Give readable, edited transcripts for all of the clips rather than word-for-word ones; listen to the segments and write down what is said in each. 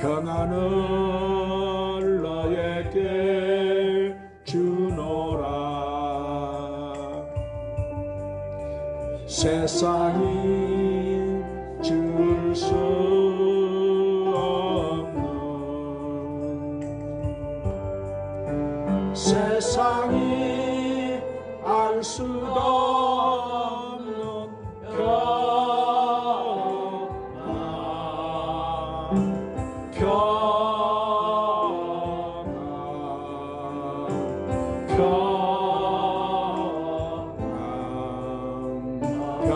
평안을 너에게 주노라. 세상이 줄 수 없는, 세상이 알 수도 없는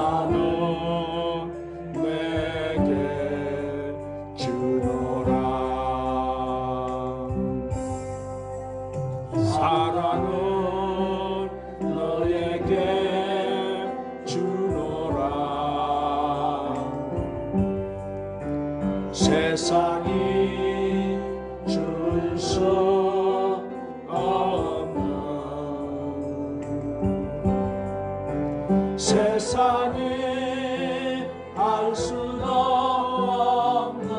평안을 내게 주노라. 사랑을 너에게 주노라. 세상이 줄 수 없는, 세상이 알 수도 없는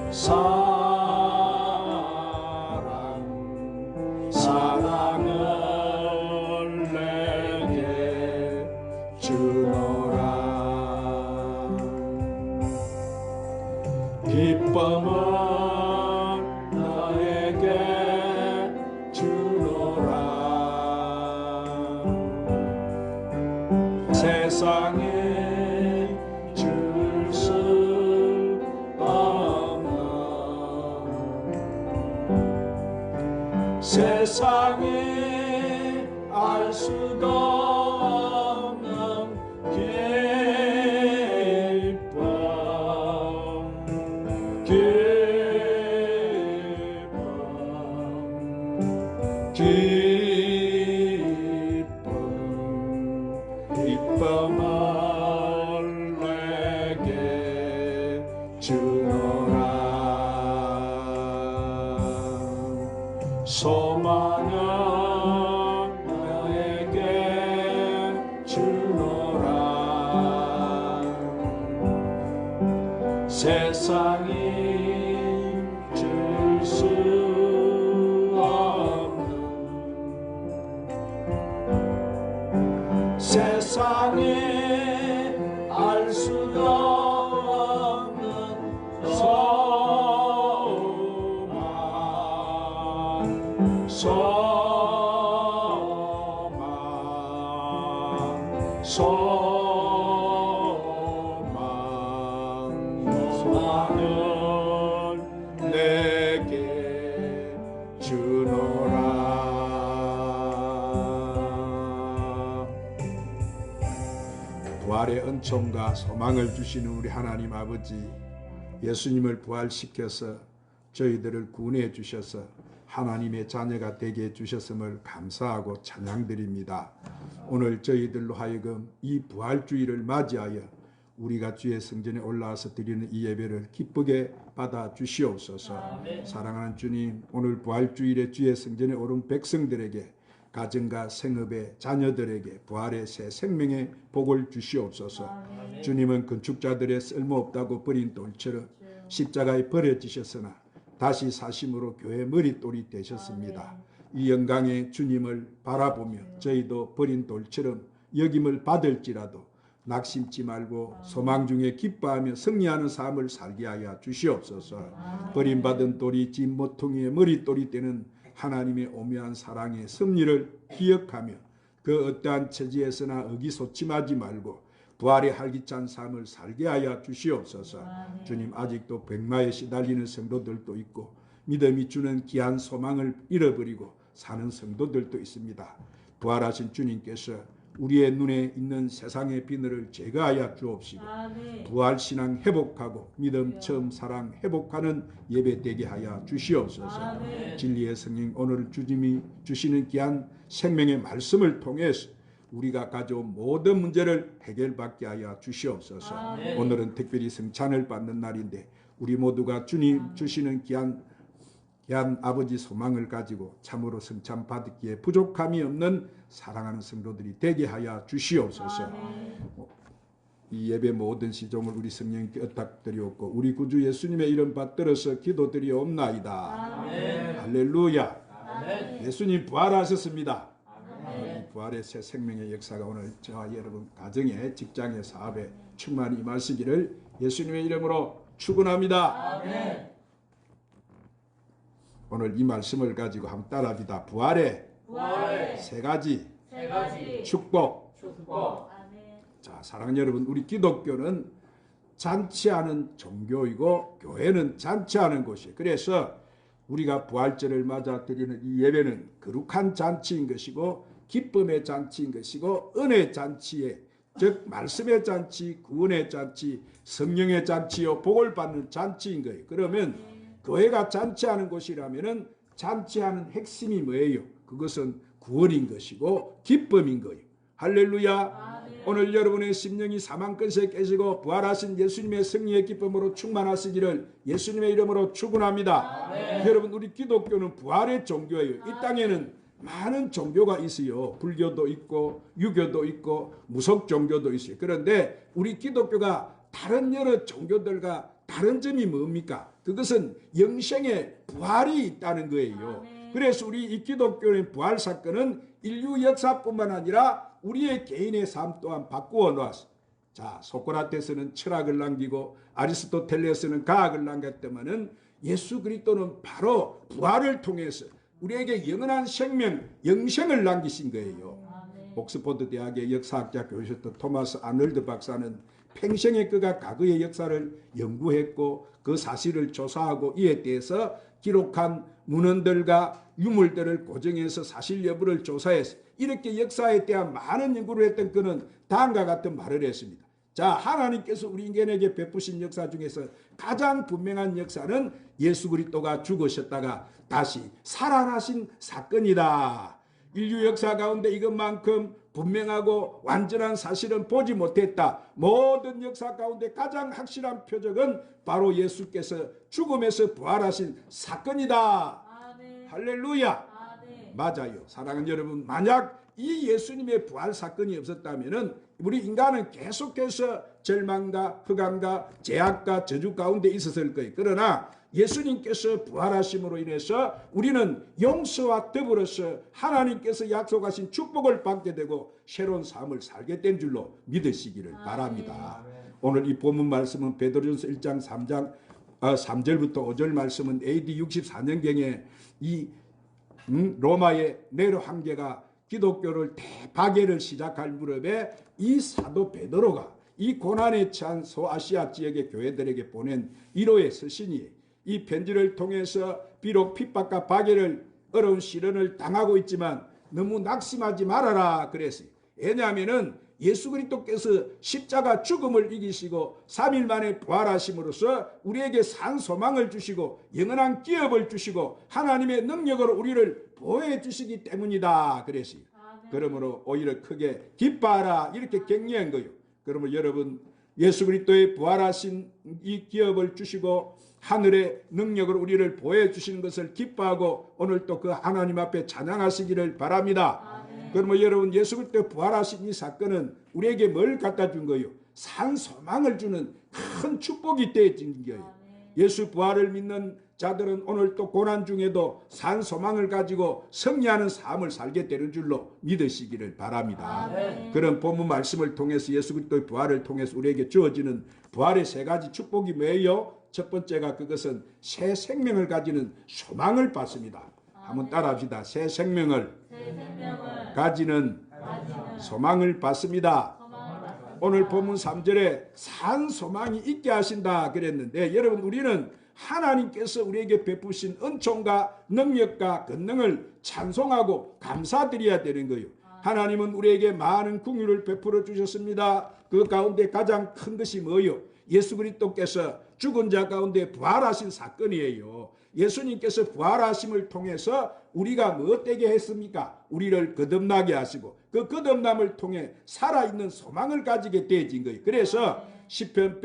사랑, 사랑을 내게 주노라. 기쁨을 너에게 주노라. 세상에 줄 수 없는, 세상에 알 수도 없는 기쁨을 내게 주노라. 소망을 너에게 주노라. 세상이 줄 수 없는, 세상에 알 수도 없는 소망, 소망을 내게 주노라. 부활의 은총과 소망을 주시는 우리 하나님 아버지, 예수님을 부활시켜서 저희들을 구원해 주셔서 하나님의 자녀가 되게 해주셨음을 감사하고 찬양드립니다. 오늘 저희들로 하여금 이 부활주의를 맞이하여 우리가 주의 성전에 올라와서 드리는 이 예배를 기쁘게 받아 주시옵소서. 아멘. 사랑하는 주님, 오늘 부활주일에 주의 성전에 오른 백성들에게, 가정과 생업의 자녀들에게 부활의 새 생명의 복을 주시옵소서. 아멘. 주님은 건축자들의 쓸모없다고 버린 돌처럼 십자가에 버려지셨으나 다시 사심으로 교회 머릿돌이 되셨습니다. 이 영광의 주님을 바라보며 저희도 버린 돌처럼 여김을 받을지라도 낙심치 말고 소망 중에 기뻐하며 승리하는 삶을 살게 하여 주시옵소서. 버림받은 돌이 진 모퉁이의 머릿돌이 되는 하나님의 오묘한 사랑의 섭리를 기억하며 그 어떠한 처지에서나 의기소침하지 말고 부활의 활기찬 삶을 살게 하여 주시옵소서. 주님, 아직도 백마에 시달리는 성도들도 있고 믿음이 주는 귀한 소망을 잃어버리고 사는 성도들도 있습니다. 부활하신 주님께서 우리의 눈에 있는 세상의 비늘을 제거하여 주옵시고 부활신앙 회복하고 믿음 처음 사랑 회복하는 예배되게 하여 주시옵소서. 진리의 성령, 오늘 주님이 주시는 귀한 생명의 말씀을 통해서 우리가 가져온 모든 문제를 해결받게 하여 주시옵소서. 오늘은 특별히 성찬을 받는 날인데 우리 모두가 주님 주시는 귀한 귀한 아버지 소망을 가지고 참으로 승찬받기에 부족함이 없는 사랑하는 성도들이 되게 하여 주시옵소서. 이 예배 모든 시종을 우리 성령님께 의탁드리옵고 우리 구주 예수님의 이름 받들어서 기도드리옵나이다. 할렐루야. 아멘. 예수님 부활하셨습니다. 이 부활의 새 생명의 역사가 오늘 저와 여러분 가정에, 직장에, 사업에 충만히 임하시기를 예수님의 이름으로 축원합니다. 아멘. 오늘 이 말씀을 가지고 한번 따라합니다. 부활의 세 가지 축복. 자, 사랑하는 여러분, 우리 기독교는 잔치하는 종교이고 교회는 잔치하는 곳이에요. 그래서 우리가 부활절을 맞아 드리는 이 예배는 거룩한 잔치인 것이고 기쁨의 잔치인 것이고 은혜의 잔치에, 즉 말씀의 잔치, 구원의 잔치, 성령의 잔치요 복을 받는 잔치인 거예요. 그러면 교회가 잔치하는 곳이라면은 잔치하는 핵심이 뭐예요? 그것은 구원인 것이고 기쁨인 거예요. 할렐루야. 오늘 여러분의 심령이 사망 끝에 깨지고 부활하신 예수님의 승리의 기쁨으로 충만하시기를 예수님의 이름으로 축원합니다. 여러분, 우리 기독교는 부활의 종교예요. 이 땅에는 많은 종교가 있어요. 불교도 있고 유교도 있고 무속 종교도 있어요. 그런데 우리 기독교가 다른 여러 종교들과 다른 점이 뭡니까? 그것은 영생의 부활이 있다는 거예요. 그래서 우리 이 기독교의 부활 사건은 인류 역사뿐만 아니라 우리의 개인의 삶 또한 바꾸어 놓았어. 자, 소크라테스는 철학을 남기고 아리스토텔레스는 과학을 남겼다면은 예수 그리스도는 바로 부활을 통해서 우리에게 영원한 생명, 영생을 남기신 거예요. 옥스퍼드 대학의 역사학자 교수였던 토마스 아놀드 박사는 평생에 그가 과거의 역사를 연구했고 그 사실을 조사하고 이에 대해서 기록한 문헌들과 유물들을 고정해서 사실 여부를 조사해서 이렇게 역사에 대한 많은 연구를 했던 그는 다음과 같은 말을 했습니다. 자, 하나님께서 우리 인간에게 베푸신 역사 중에서 가장 분명한 역사는 예수 그리스도가 죽으셨다가 다시 살아나신 사건이다. 인류 역사 가운데 이것만큼 분명하고 완전한 사실은 보지 못했다. 모든 역사 가운데 가장 확실한 표적은 바로 예수께서 죽음에서 부활하신 사건이다. 아멘. 할렐루야. 아멘. 맞아요. 사랑하는 여러분, 만약 이 예수님의 부활 사건이 없었다면 우리 인간은 계속해서 절망과 흑암과 죄악과 저주 가운데 있었을 거예요. 그러나 예수님께서 부활하심으로 인해서 우리는 용서와 더불어서 하나님께서 약속하신 축복을 받게 되고 새로운 삶을 살게 된 줄로 믿으시기를 바랍니다. 오늘 이 본문 말씀은 베드로전서 1장 3절부터 5절 말씀은 AD 64년경에 이 로마의 네로 황제가 기독교를 대파괴를 시작할 무렵에 이 사도 베드로가 이 고난에 처한 소아시아 지역의 교회들에게 보낸 1호의 서신이에요. 이 편지를 통해서 비록 핍박과 파괴를 어려운 시련을 당하고 있지만 너무 낙심하지 말아라 그랬어요. 왜냐하면은 예수 그리스도께서 십자가 죽음을 이기시고 3일 만에 부활하심으로써 우리에게 산 소망을 주시고 영원한 기업을 주시고 하나님의 능력으로 우리를 보호해 주시기 때문이다 그랬어요. 그러므로 오히려 크게 기뻐하라 이렇게 격려한 거예요. 그러면 여러분, 예수 그리스도의 부활하신 이 기업을 주시고 하늘의 능력으로 우리를 보호해 주시는 것을 기뻐하고 오늘 또 그 하나님 앞에 찬양하시기를 바랍니다. 그러면 여러분, 예수 그리스도 부활하신 이 사건은 우리에게 뭘 갖다 준 거예요? 산 소망을 주는 큰 축복이 되어진 거예요. 예수 부활을 믿는 자들은 오늘 또 고난 중에도 산 소망을 가지고 승리하는 삶을 살게 되는 줄로 믿으시기를 바랍니다. 그런 본문 말씀을 통해서 예수 그리스도의 부활을 통해서 우리에게 주어지는 부활의 세 가지 축복이 뭐예요? 첫 번째가 그것은 새 생명을 가지는 소망을 받습니다. 한번 따라합시다. 새 생명을 가지는 소망을 받습니다. 오늘 본문 3절에 산 소망이 있게 하신다 그랬는데 여러분, 우리는 하나님께서 우리에게 베푸신 은총과 능력과 권능을 찬송하고 감사드려야 되는 거예요. 하나님은 우리에게 많은 긍휼을 베풀어 주셨습니다. 그 가운데 가장 큰 것이 뭐예요? 예수 그리스도께서 죽은 자 가운데 부활하신 사건이에요. 예수님께서 부활하심을 통해서 우리가 뭐 되게 했습니까? 우리를 거듭나게 하시고 그 거듭남을 통해 살아있는 소망을 가지게 되어진 거예요. 그래서 시편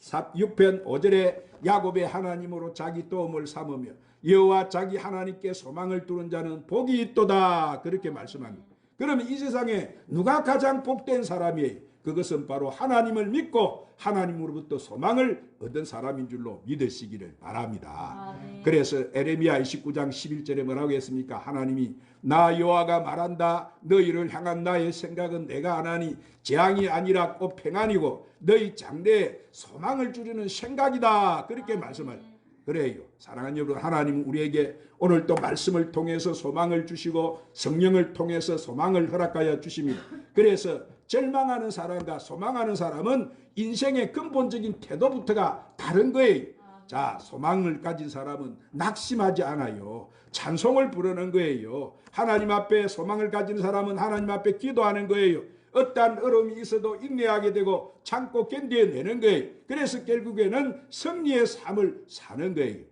6편 5절에 야곱의 하나님으로 자기 도움을 삼으며 여호와 자기 하나님께 소망을 두는 자는 복이 있도다. 그렇게 말씀합니다. 그러면 이 세상에 누가 가장 복된 사람이에요? 그것은 바로 하나님을 믿고 하나님으로부터 소망을 얻은 사람인 줄로 믿으시기를 바랍니다. 그래서 에레미야 29장 11절에 뭐라고 했습니까? 하나님이 나 여호와가 말한다. 너희를 향한 나의 생각은 내가 아나니 재앙이 아니라 꼭 평안이고 너희 장래에 소망을 주려는 생각이다. 그렇게 말씀하죠. 그래요. 사랑하는 여러분, 하나님은 우리에게 오늘 또 말씀을 통해서 소망을 주시고 성령을 통해서 소망을 허락하여 주십니다. 그래서 절망하는 사람과 소망하는 사람은 인생의 근본적인 태도부터가 다른 거예요. 자, 소망을 가진 사람은 낙심하지 않아요. 찬송을 부르는 거예요. 하나님 앞에 소망을 가진 사람은 하나님 앞에 기도하는 거예요. 어떠한 어려움이 있어도 인내하게 되고 참고 견뎌내는 거예요. 그래서 결국에는 승리의 삶을 사는 거예요.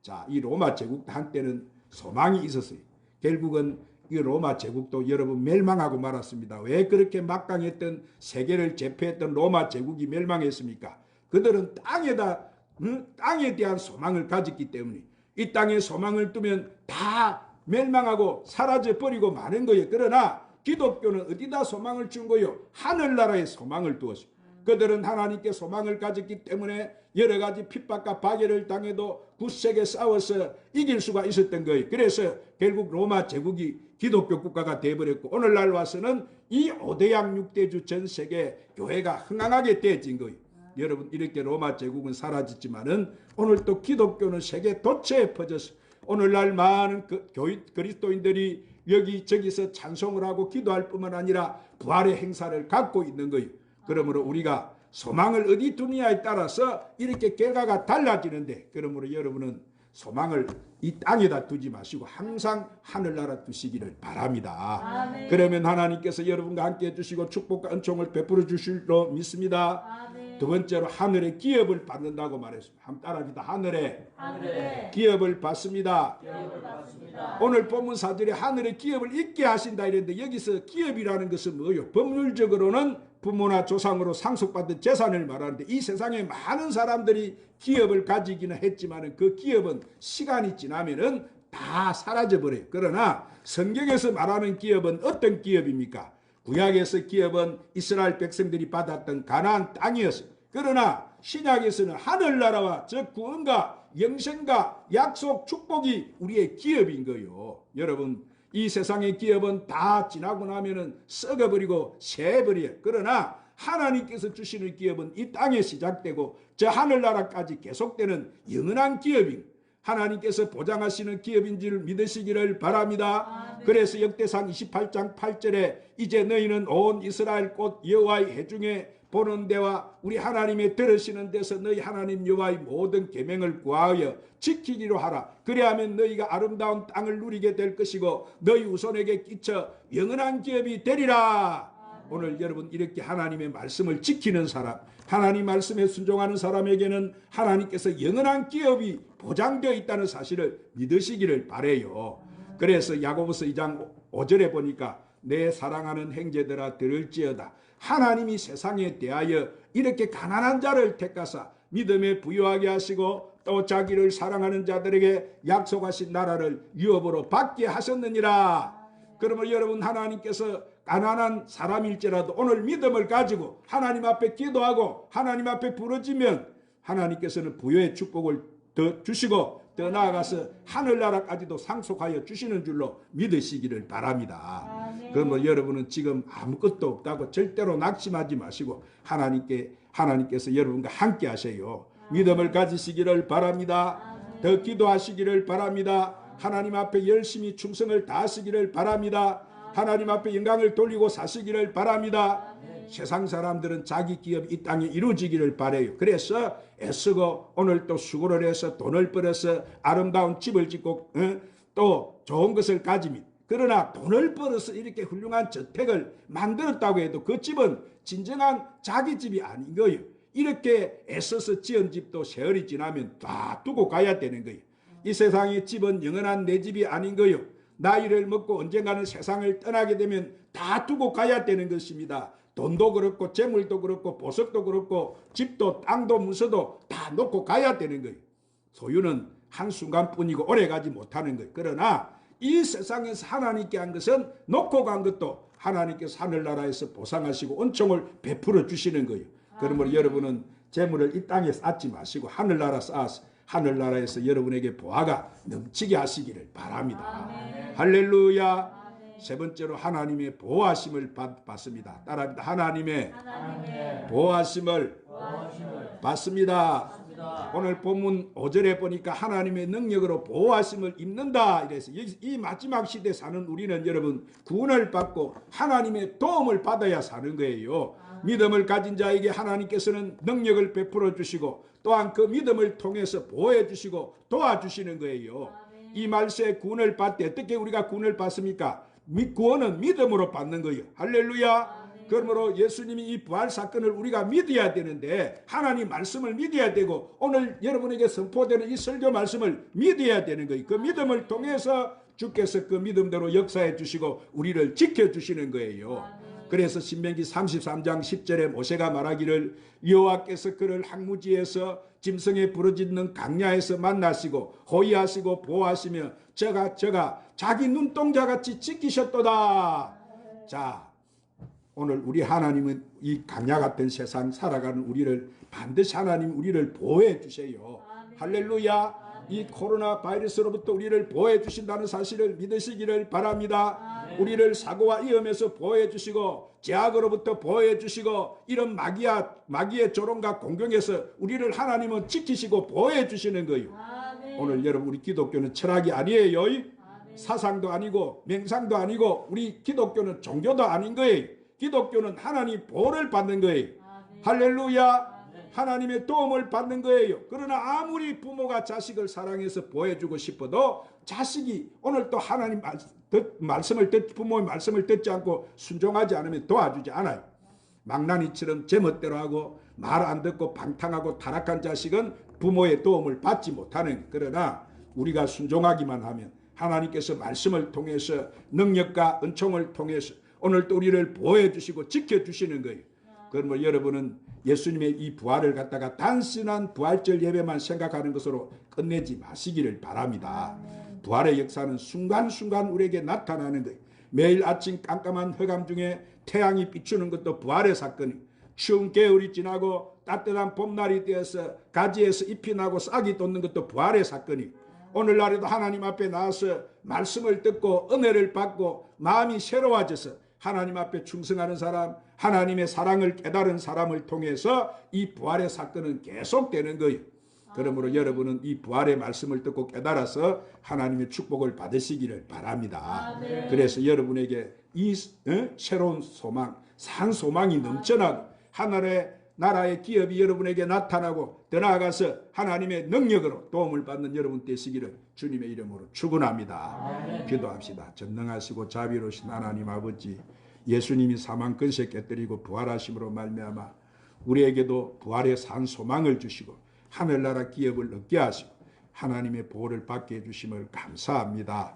자, 이 로마 제국도 한때는 소망이 있었어요. 결국은 이 로마 제국도 여러분 멸망하고 말았습니다. 왜 그렇게 막강했던 세계를 제패했던 로마 제국이 멸망했습니까? 그들은 땅에 대한 소망을 가졌기 때문에 이 땅에 소망을 두면 다 멸망하고 사라져 버리고 마는 거예요. 그러나 기독교는 어디다 소망을 준 거요? 하늘나라에 소망을 두었습니다. 그들은 하나님께 소망을 가졌기 때문에 여러 가지 핍박과 박해를 당해도 굳세게 싸워서 이길 수가 있었던 거예요. 그래서 결국 로마 제국이 기독교 국가가 되어버렸고 오늘날 와서는 이 5대양 6대주 전 세계 교회가 흥황하게 되어진 거예요. 여러분, 이렇게 로마 제국은 사라졌지만은 오늘 또 기독교는 세계 도처에 퍼졌어요. 오늘날 많은 그리스도인들이 여기저기서 찬송을 하고 기도할 뿐만 아니라 부활의 행사를 갖고 있는 거예요. 그러므로 우리가 소망을 어디 두느냐에 따라서 이렇게 결과가 달라지는데, 그러므로 여러분은 소망을 이 땅에다 두지 마시고 항상 하늘나라 두시기를 바랍니다. 아멘. 그러면 하나님께서 여러분과 함께 해주시고 축복과 은총을 베풀어 주실로 믿습니다. 아멘. 두 번째로 하늘의 기업을 받는다고 말했습니다. 한번 따라합니다. 하늘의 기업을 받습니다. 오늘 본문 4절에 하늘의 기업을 있게 하신다 이랬는데, 여기서 기업이라는 것은 뭐예요? 법률적으로는 부모나 조상으로 상속받은 재산을 말하는데, 이 세상에 많은 사람들이 기업을 가지기는 했지만 그 기업은 시간이 지나면은 다 사라져버려요. 그러나 성경에서 말하는 기업은 어떤 기업입니까? 구약에서 기업은 이스라엘 백성들이 받았던 가나안 땅이었어요. 그러나 신약에서는 하늘나라와 즉 구원과 영생과 약속 축복이 우리의 기업인 거예요. 여러분, 이 세상의 기업은 다 지나고 나면은 썩어버리고 새버려요. 그러나 하나님께서 주시는 기업은 이 땅에 시작되고 저 하늘나라까지 계속되는 영원한 기업인, 하나님께서 보장하시는 기업인 줄 믿으시기를 바랍니다. 그래서 역대상 28장 8절에 이제 너희는 온 이스라엘 곧 여호와의 회중에 보는 데와 우리 하나님의 들으시는 데서 너희 하나님 여호와의 모든 계명을 구하여 지키기로 하라. 그리하면 너희가 아름다운 땅을 누리게 될 것이고 너희 후손에게 끼쳐 영원한 기업이 되리라. 오늘 여러분, 이렇게 하나님의 말씀을 지키는 사람, 하나님 말씀에 순종하는 사람에게는 하나님께서 영원한 기업이 보장되어 있다는 사실을 믿으시기를 바라요. 그래서 야고보서 2장 5절에 보니까 내 사랑하는 형제들아 들을지어다. 하나님이 세상에 대하여 이렇게 가난한 자를 택하사 믿음에 부유하게 하시고 또 자기를 사랑하는 자들에게 약속하신 나라를 유업으로 받게 하셨느니라. 그러면 여러분, 하나님께서 가난한 사람일지라도 오늘 믿음을 가지고 하나님 앞에 기도하고 하나님 앞에 부르짖으면 하나님께서는 부유의 축복을 더 주시고 더 나아가서 하늘나라까지도 상속하여 주시는 줄로 믿으시기를 바랍니다. 그러면 여러분은 지금 아무것도 없다고 절대로 낙심하지 마시고 하나님께서 여러분과 함께 하세요. 믿음을 가지시기를 바랍니다. 더 기도하시기를 바랍니다. 하나님 앞에 열심히 충성을 다하시기를 바랍니다. 하나님 앞에 영광을 돌리고 사시기를 바랍니다. 세상 사람들은 자기 기업이 이 땅에 이루어지기를 바라요. 그래서 애쓰고 오늘 또 수고를 해서 돈을 벌어서 아름다운 집을 짓고 또 좋은 것을 가집니다. 그러나 돈을 벌어서 이렇게 훌륭한 저택을 만들었다고 해도 그 집은 진정한 자기 집이 아닌 거예요. 이렇게 애써서 지은 집도 세월이 지나면 다 두고 가야 되는 거예요. 이 세상의 집은 영원한 내 집이 아닌 거예요. 나이를 먹고 언젠가는 세상을 떠나게 되면 다 두고 가야 되는 것입니다. 돈도 그렇고 재물도 그렇고 보석도 그렇고 집도 땅도 문서도 다 놓고 가야 되는 거예요. 소유는 한순간뿐이고 오래가지 못하는 거예요. 그러나 이 세상에서 하나님께 한 것은 놓고 간 것도 하나님께서 하늘나라에서 보상하시고 은총을 베풀어 주시는 거예요. 그러므로 여러분은 재물을 이 땅에 쌓지 마시고 하늘나라 쌓아서 하늘나라에서 여러분에게 보화가 넘치게 하시기를 바랍니다. 할렐루야. 세 번째로 하나님의 보호하심을 받습니다. 따라합니다. 하나님의 보호하심을 받습니다. 오늘 본문 5절에 보니까 하나님의 능력으로 보호하심을 입는다 이래서 이 마지막 시대에 사는 우리는 여러분 구원을 받고 하나님의 도움을 받아야 사는 거예요. 믿음을 가진 자에게 하나님께서는 능력을 베풀어 주시고 또한 그 믿음을 통해서 보호해 주시고 도와주시는 거예요. 이 말세에 구원을 받을 때 어떻게 우리가 구원을 받습니까? 구원은 믿음으로 받는 거예요. 할렐루야. 그러므로 예수님이 이 부활 사건을 우리가 믿어야 되는데 하나님 말씀을 믿어야 되고 오늘 여러분에게 선포되는 이 설교 말씀을 믿어야 되는 거예요. 그 믿음을 통해서 주께서 그 믿음대로 역사해 주시고 우리를 지켜주시는 거예요. 그래서 신명기 33장 10절에 모세가 말하기를 여호와께서 그를 항무지에서 짐승에 부르짖는 강야에서 만나시고 호위하시고 보호하시며 저가 자기 눈동자같이 지키셨도다. 자, 오늘 우리 하나님은 이 강야 같은 세상 살아가는 우리를 반드시 하나님 우리를 보호해 주세요. 할렐루야. 이 코로나 바이러스로부터 우리를 보호해 주신다는 사실을 믿으시기를 바랍니다. 우리를 사고와 위험에서 보호해 주시고 제약으로부터 보호해 주시고 이런 마귀의 조롱과 공경에서 우리를 하나님은 지키시고 보호해 주시는 거예요. 오늘 여러분 우리 기독교는 철학이 아니에요. 사상도 아니고 맹상도 아니고 우리 기독교는 종교도 아닌 거예요. 기독교는 하나님 보호를 받는 거예요. 할렐루야. 하나님의 도움을 받는 거예요. 그러나 아무리 부모가 자식을 사랑해서 보호해주고 싶어도 자식이 오늘 또 하나님 말씀을 부모의 말씀을 듣지 않고 순종하지 않으면 도와주지 않아요. 망나니처럼 제멋대로 하고 말 안 듣고 방탕하고 타락한 자식은 부모의 도움을 받지 못하는. 그러나 우리가 순종하기만 하면 하나님께서 말씀을 통해서 능력과 은총을 통해서 오늘 또 우리를 보호해 주시고 지켜주시는 거예요. 그러면 여러분은 예수님의 이 부활을 갖다가 단순한 부활절 예배만 생각하는 것으로 끝내지 마시기를 바랍니다. 부활의 역사는 순간순간 우리에게 나타나는 거예요. 매일 아침 깜깜한 흑암 중에 태양이 비추는 것도 부활의 사건이에요. 추운 겨울이 지나고 따뜻한 봄날이 되어서 가지에서 잎이 나고 싹이 돋는 것도 부활의 사건이에요. 오늘날에도 하나님 앞에 나와서 말씀을 듣고 은혜를 받고 마음이 새로워져서 하나님 앞에 충성하는 사람, 하나님의 사랑을 깨달은 사람을 통해서 이 부활의 사건은 계속되는 거예요. 그러므로 여러분은 이 부활의 말씀을 듣고 깨달아서 하나님의 축복을 받으시기를 바랍니다. 그래서 여러분에게 이 새로운 소망, 산 소망이 넘쳐나고 하늘의 나라의 기업이 여러분에게 나타나고 더 나아가서 하나님의 능력으로 도움을 받는 여러분 되시기를 주님의 이름으로 축원합니다. 기도합시다. 전능하시고 자비로우신 하나님 아버지, 예수님이 사망 근세 깨뜨리고 부활하심으로 말미암아 우리에게도 부활의 산 소망을 주시고 하늘나라 기업을 얻게 하시고 하나님의 보호를 받게 해주심을 감사합니다.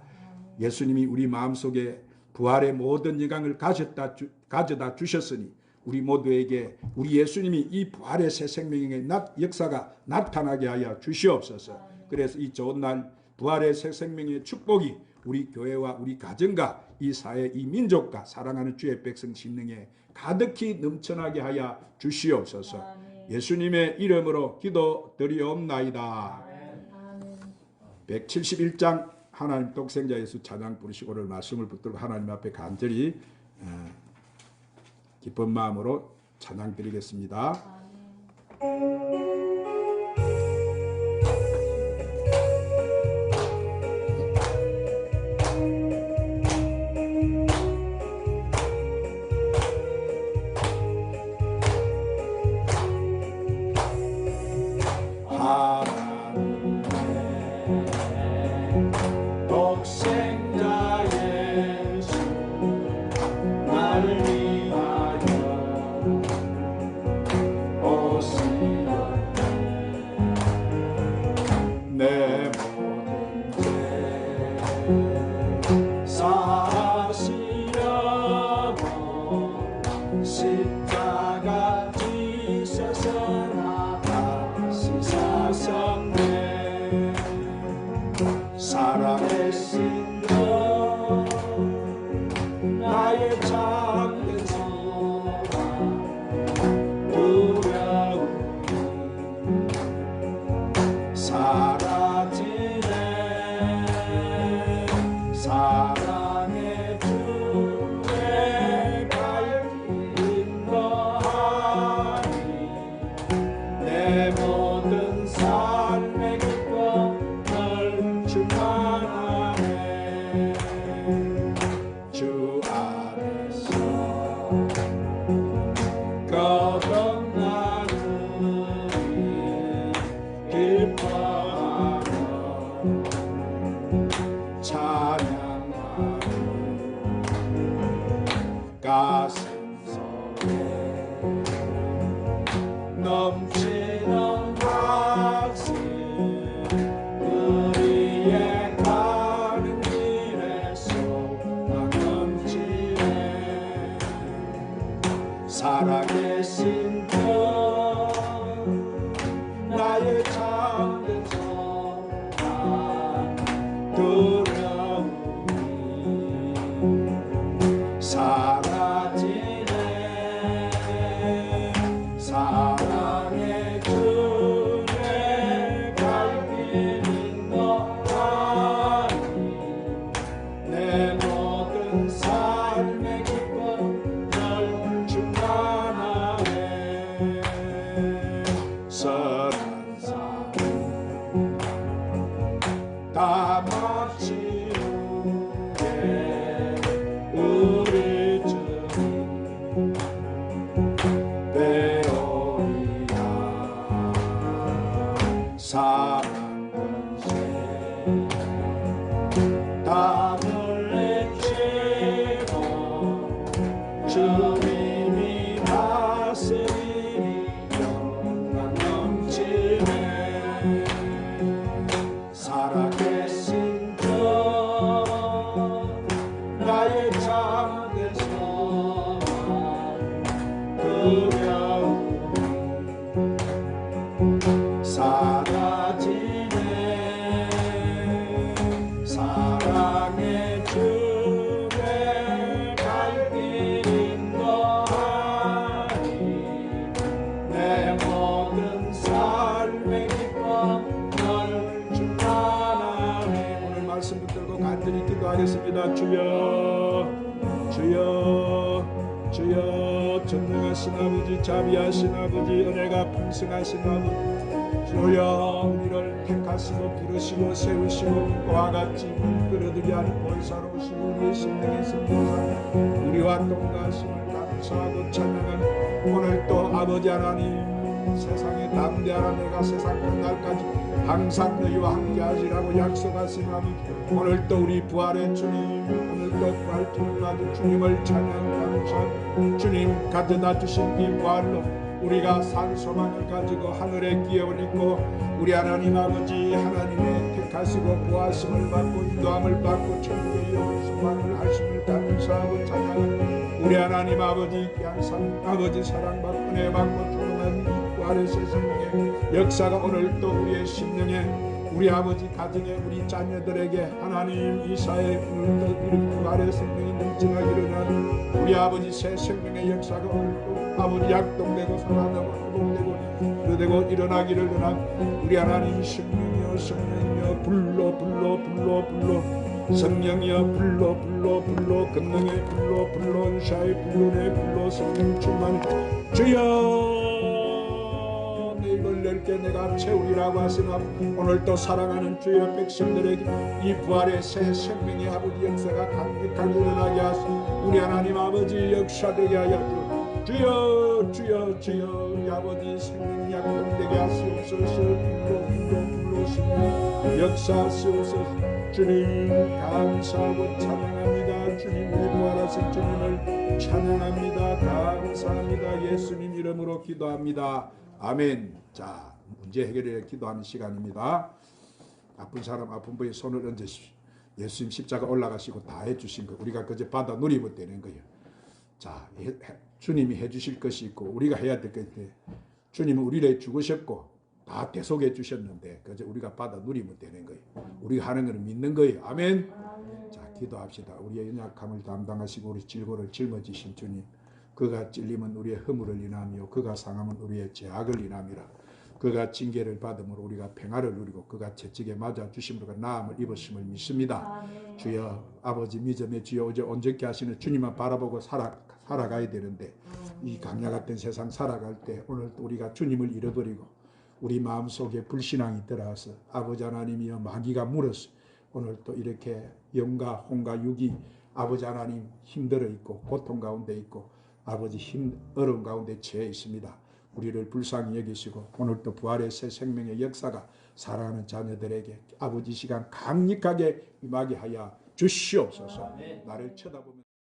예수님이 우리 마음속에 부활의 모든 영광을 가져다 주셨으니 우리 모두에게 우리 예수님이 이 부활의 새 생명의 역사가 나타나게 하여 주시옵소서. 그래서 이 좋은 날 부활의 새 생명의 축복이 우리 교회와 우리 가정과 이 사회 이 민족과 사랑하는 주의 백성 심령에 가득히 넘쳐나게 하여 주시옵소서. 예수님의 이름으로 기도드리옵나이다. 171장 하나님 독생자 예수 찬양 부르시고 오늘 말씀을 붙들고 하나님 앞에 간절히 기쁜 마음으로 찬양 드리겠습니다. 사시려고 사랑의 신여 나의 참된 소망 두려움이 사라지네. 사랑의 주에 밝힌 너하니 내 모든 삶의 기쁨 널 충만하네. 주 안에서 거듭나는 기뻐하며 찬양하며 가슴 속에 넘치는 박수 우리의 가는 길에 소망 넘치네. 살아계신 주 나의 참된 소망 두려움이 사라지네. 사랑의 주의 밝힌 너하니 내 모든 삶의 기쁨 널 충만하네. 선한 삶 다 마치우게 우리 주님 배우리라. 사랑 권세 다 물리치고 주님이 다스리니 영광 넘치네. 살아계신 주 나의 참된 소망 두려움이 사라지네. 사랑의 주에 밝힌 너하니 내 모든 삶의 기쁨 널 충만하네. 오늘 말씀 붙들고 간절히 기도하겠습니다. 주여 주여 주여 전능하신 아버지 자비하신 아버지 은혜가 풍성하신 아버지 주여 우리를 택하시고 부르시고 세우시고 그와 같이 끌어들이 하는 본사로우시고 우리의 심령의 선교사 우리와 동가심을 감사하고 찬양하는 오늘 또 아버지 하나님 세상에 담대하라 내가 세상 끝날까지 항상 너희와 함께하시라고 약속하신 아버지 오늘 또 우리 부활의 주님 오늘 또 부활주를 맞은 주님을 찬양 감사 주님 가져다 주신 이 부활로 우리가 산 소망을 가지고 하늘의 기업을 입고 우리 하나님 아버지 하나님의 택하시고 부하심을 받고 인도함을 받고 천국의 영원 소망을 하심을 감사하고 찬양하는 우리 하나님 아버지 귀한 아버지 사랑받고 은혜받고 조용한 이 부활의 새 생명의 역사가 오늘 또 우리의 심령에 우리 아버지 가정에 우리 자녀들에게 하나님 이 사회에 오늘도 이런 부활의 생명이 넘쳐나기를 하는 우리 아버지 새 생명의 역사가 오늘도 아버지 약동되고 살아나고 회복되고 되고 일어나기를 원한 우리 하나님 성령이여 성령이여 불러 성령이여 불러 권능의 불러 은사의 불러내 불러 성령 충만 주여 이걸 넓게 내가 채우리라고 하시나 오늘 또 사랑하는 주여 백성들에게 이 부활의 새 생명의 아버지 역사가 강력하게 일어나게 하시고 우리 하나님 아버지 역사되게 하여 주여 우리 아버지 생명이 약동되게 하시옵소서 불러 역사하시옵소서 주님 감사하고 찬양합니다. 주님 우리 부활하신 주님을 찬양합니다. 감사합니다. 예수님 이름으로 기도합니다. 아멘. 자, 문제 해결에 기도하는 시간입니다. 아픈 사람 아픈 분의 손을 얹으십시오. 예수님 십자가 올라가시고 다 해주신 거 우리가 그저 받아 누리면 되는 거예요. 자, 주님이 해주실 것이 있고 우리가 해야 될 것인데 주님은 우리를 죽으셨고 다 대속해 주셨는데 그저 우리가 받아 누리면 되는 거예요. 우리가 하는 것을 믿는 거예요. 아멘. 자, 기도합시다. 우리의 연약함을 담당하시고 우리 질고를 짊어지신 주님, 그가 찔림은 우리의 허물을 인하며 그가 상함은 우리의 죄악을 인함이라. 그가 징계를 받음으로 우리가 평화를 누리고 그가 채찍에 맞아 주심으로 나음을 입었음을 믿습니다. 주여 아버지 믿음의 주여 어제 온전케 하시는 주님만 바라보고 살아가야 되는데 이 강야 같은 세상 살아갈 때 오늘 우리가 주님을 잃어버리고 우리 마음속에 불신앙이 들어와서 아버지 하나님이여 마귀가 물었어. 오늘 또 이렇게 영과 혼과 육이 아버지 하나님 힘들어 있고 고통 가운데 있고 아버지 어려움 가운데 처해 있습니다. 우리를 불쌍히 여기시고 오늘 또 부활의 새 생명의 역사가 사랑하는 자녀들에게 아버지 시간 강력하게 임하게 하여 주시옵소서. 나를 쳐다보면